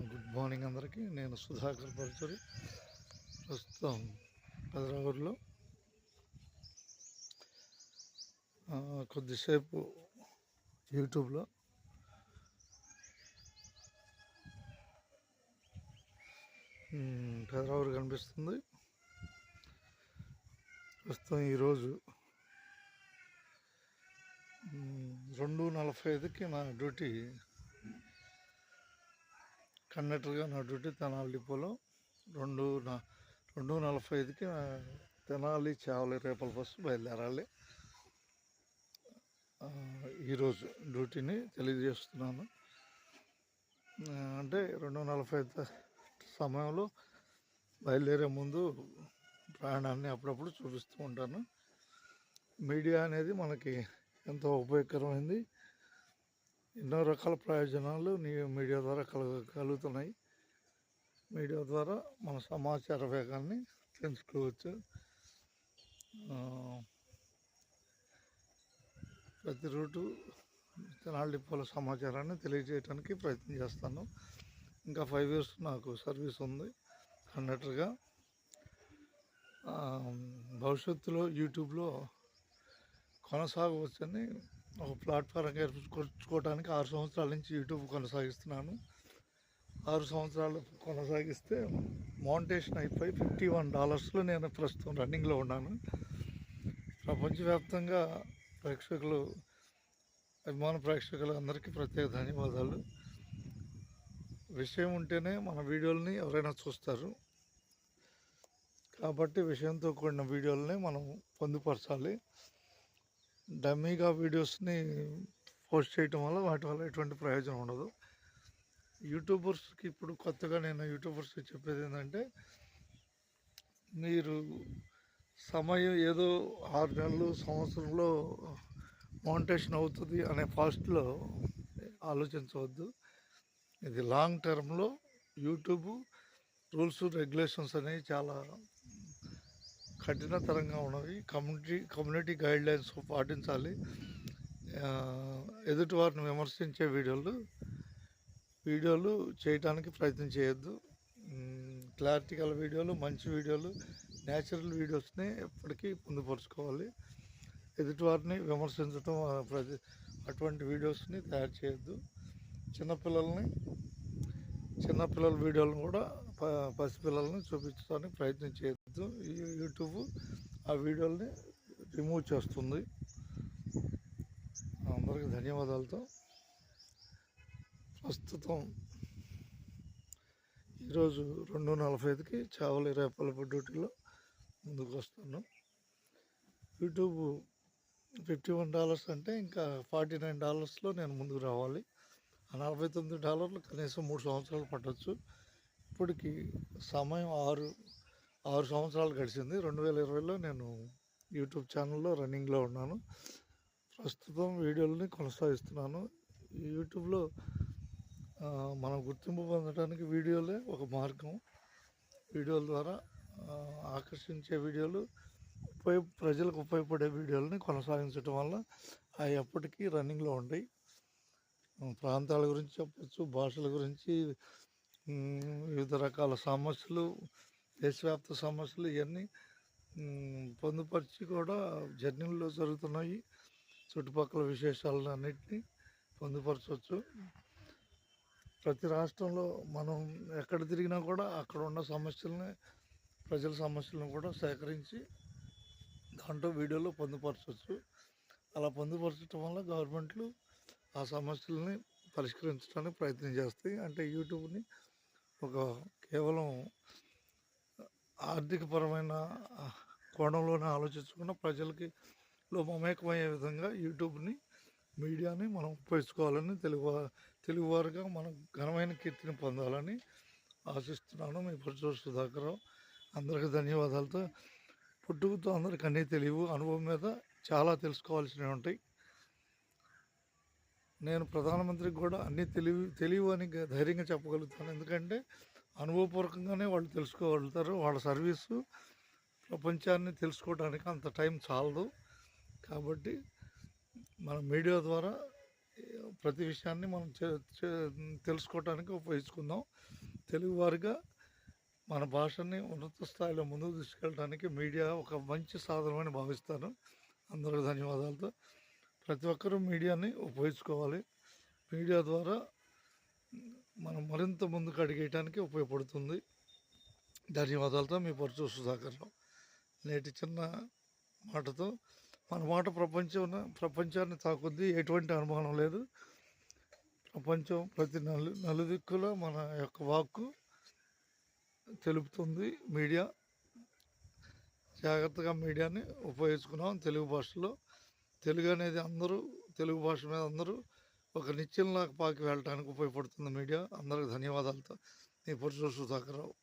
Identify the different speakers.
Speaker 1: Good morning అందరికీ. నేను సుధాకర్ పరుచూరి. ప్రస్తుతం పెదరావూరులో కొద్దిసేపు యూట్యూబ్లో పెదరావూరు కనిపిస్తుంది. ప్రస్తుతం ఈరోజు 2:45కి నా డ్యూటీ, కండక్టర్గా నా డ్యూటీ తెనాలి డిపోలో. 2:45కి తెనాలి చావలి రేపల బస్సు బయలుదేరాలి. ఈరోజు డ్యూటీని తెలియజేస్తున్నాను. అంటే 2:45 సమయంలో బయలుదేరే ముందు ప్రయాణాన్ని అప్పుడప్పుడు చూపిస్తూ ఉంటాను. మీడియా అనేది మనకి ఎంతో ఉపయోగకరమైంది. ఎన్నో రకాల ప్రయోజనాలు మీడియా ద్వారా కలుగుతున్నాయి. మీడియా ద్వారా మన సమాచార వేగాన్ని తెలుసుకోవచ్చు. ప్రతి రూటు తెనాలి డిపోల సమాచారాన్ని తెలియజేయడానికి ప్రయత్నం చేస్తాను. ఇంకా 5 years నాకు సర్వీస్ ఉంది కండక్టర్గా. భవిష్యత్తులో యూట్యూబ్లో కొనసాగవచ్చని ఒక ప్లాట్ఫారంగా ఏర్పరచుకోవడానికి 6 సంవత్సరాల నుంచి యూట్యూబ్ కొనసాగిస్తున్నాను. 6 సంవత్సరాలు కొనసాగిస్తే మౌంటేషన్ అయిపోయి $51లో నేను ప్రస్తుతం రన్నింగ్లో ఉన్నాను. ప్రపంచవ్యాప్తంగా అభిమాన ప్రేక్షకులు అందరికీ ప్రత్యేక ధన్యవాదాలు. విషయం ఉంటేనే మన వీడియోలని ఎవరైనా చూస్తారు. కాబట్టి విషయంతో కూడిన వీడియోలని మనం పొందుపరచాలి. డమ్మీగా వీడియోస్ని పోస్ట్ చేయటం వల్ల వాటి వల్ల ఎటువంటి ప్రయోజనం ఉండదు. యూట్యూబర్స్కి ఇప్పుడు కొత్తగా నేను యూట్యూబర్స్కి చెప్పేది ఏంటంటే, మీరు సమయం ఏదో 6 నెలలు సంవత్సరంలో మౌంటేషన్ అవుతుంది అనే ఫాస్ట్లో ఆలోచించవద్దు. ఇది లాంగ్ టర్మ్లో యూట్యూబ్ రూల్స్ రెగ్యులేషన్స్ అనేవి చాలా కఠినతరంగా ఉన్నవి. కమ్యూనిటీ గైడ్లైన్స్ పాటించాలి. ఎదుటి వారిని విమర్శించే వీడియోలు చేయడానికి ప్రయత్నం చేయొద్దు. క్లారిటీ గల వీడియోలు, మంచి వీడియోలు, న్యాచురల్ వీడియోస్ని ఎప్పటికీ పొందుపరుచుకోవాలి. ఎదుటివారిని విమర్శించడం అటువంటి వీడియోస్ని తయారు చేయొద్దు. చిన్నపిల్లల వీడియోలను కూడా పసిపిల్లల్ని చూపించడానికి ప్రయత్నం చేయొద్దు. యూట్యూబ్ ఆ వీడియోల్ని రిమూవ్ చేస్తుంది. అందరికీ ధన్యవాదాలతో ప్రస్తుతం ఈరోజు 2:45కి చావలి రేపలపు డ్యూటీలో ముందుకు వస్తాను. యూట్యూబ్ $51 అంటే ఇంకా $49లో నేను ముందుకు రావాలి. ఆ $49 కనీసం 3 సంవత్సరాలు పట్టవచ్చు. ఇప్పటికి సమయం 6 సంవత్సరాలు గడిచింది. 2020లో నేను యూట్యూబ్ ఛానల్లో రన్నింగ్లో ఉన్నాను. ప్రస్తుతం వీడియోలని కొనసాగిస్తున్నాను. యూట్యూబ్లో మనం గుర్తింపు పొందడానికి వీడియోలే ఒక మార్గం. వీడియోల ద్వారా ఆకర్షించే వీడియోలు, ప్రజలకు ఉపయోగపడే వీడియోలని కొనసాగించడం వల్ల అవి ఎప్పటికీ రన్నింగ్లో ఉంటాయి. ప్రాంతాల గురించి చెప్పచ్చు, భాషల గురించి, వివిధ రకాల సమస్యలు, దేశవ్యాప్త సమస్యలు, ఇవన్నీ పొందుపరిచి కూడా జర్నీల్లో జరుగుతున్నాయి. చుట్టుపక్కల విశేషాలను అన్నింటినీ పొందుపరచవచ్చు. ప్రతి రాష్ట్రంలో మనం ఎక్కడ తిరిగినా కూడా అక్కడ ఉన్న ప్రజల సమస్యలను కూడా సేకరించి దాంట్లో వీడియోలో పొందుపరచవచ్చు. అలా పొందుపరచడం వల్ల గవర్నమెంట్లు ఆ సమస్యలని పరిష్కరించడానికి ప్రయత్నం చేస్తాయి. అంటే యూట్యూబ్ని ఒక కేవలం ఆర్థికపరమైన కోణంలోనే ఆలోచించకుండా ప్రజలకి మమేకమయ్యే విధంగా మీడియాని మనం ఉపయోగించుకోవాలని తెలుగువారుగా మనం ఘనమైన కీర్తిని పొందాలని ఆశిస్తున్నాను. మీ పరుచూరి సుధాకర్. అందరికీ ధన్యవాదాలతో. పుట్టుకతో అందరికి అన్నీ తెలియవు. అనుభవం మీద చాలా తెలుసుకోవాల్సినవి ఉంటాయి. నేను ప్రధానమంత్రికి కూడా అన్నీ తెలియవు అని ధైర్యంగా చెప్పగలుగుతాను. ఎందుకంటే అనుభవపూర్వకంగానే వాళ్ళు తెలుసుకోగలుగుతారు. వాళ్ళ సర్వీసు ప్రపంచాన్ని తెలుసుకోవడానికి అంత టైం చాలదు. కాబట్టి మన మీడియా ద్వారా ప్రతి విషయాన్ని మనం తెలుసుకోవటానికి ఉపయోగించుకుందాం. తెలుగువారిగా మన భాషని ఉన్నత స్థాయిలో ముందుకు తీసుకెళ్ళడానికి మీడియా ఒక మంచి సాధనమని భావిస్తాను. అందరికీ ధన్యవాదాలతో. ప్రతి ఒక్కరూ మీడియాని ఉపయోగించుకోవాలి. మీడియా ద్వారా మనం మరింత ముందుకు అడిగేయటానికి ఉపయోగపడుతుంది. ధన్యవాదాలతో మీ పరచు సుధాకర్రావు. నేటి చిన్న మాటతో మన మాట ప్రపంచాన్ని తాకుద్ది, ఎటువంటి అనుమానం లేదు. ప్రపంచం ప్రతి నలుదిక్కుల మన యొక్క వాక్కు తెలుపుతుంది మీడియా. జాగ్రత్తగా మీడియాని ఉపయోగించుకున్నాం తెలుగు భాషలో. తెలుగు అనేది తెలుగు భాష మీద అందరూ ఒక నిత్యంలాగా పాకి వెళ్ళటానికి ఉపయోగపడుతుంది మీడియా. అందరికి ధన్యవాదాలతో మీ పరచు సుధాకర్రావు.